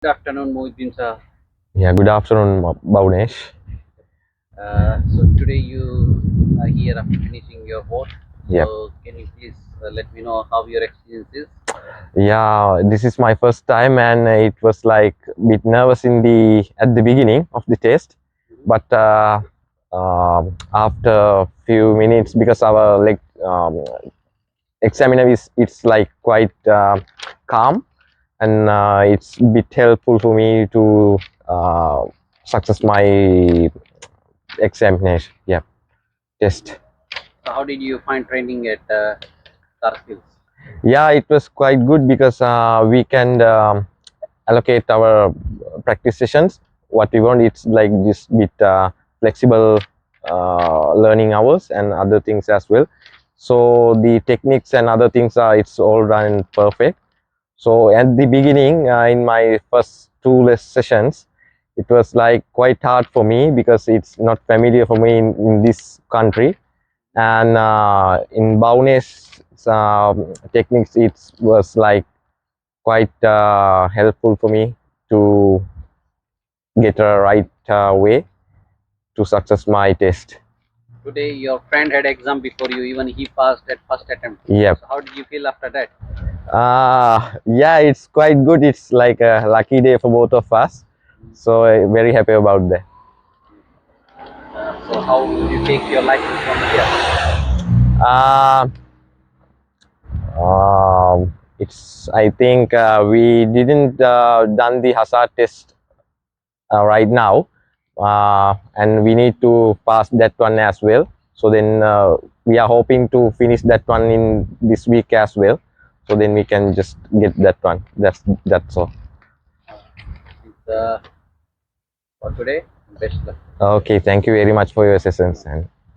Good afternoon, Muvindu sir. Yeah, good afternoon, Bhavnesh. So today you are here after finishing your VORT. Yep. So can you please let me know how your experience is? Yeah, this is my first time, and it was like a bit nervous in the at the beginning of the test, Mhm. but after a few minutes, because our examiner is it's like quite calm, and it's a bit helpful for me to success my examination. Yeah, test. So how did you find training at KAR Skillz? Yeah, it was quite good because we can allocate our practice sessions what we want. It's like this bit flexible learning hours and other things as well, so the techniques and other things are it's all done perfect. So at the beginning, in my first two sessions, it was like quite hard for me because it's not familiar for me in this country, and in Baune's techniques it was like quite helpful for me to get a right way to success my test. Today your friend had exam before you, even he passed at first attempt. Yep. So how did you feel after that? Yeah, it's quite good. It's like a lucky day for both of us. So very happy about that. So how will you take your license from here? Uh, it's I think we didn't done the hazard test right now, and we need to pass that one as well. So then we are hoping to finish that one in this week as well. So then we can just get that one. That's all. It's, for today, best luck. Okay, thank you very much for your assistance and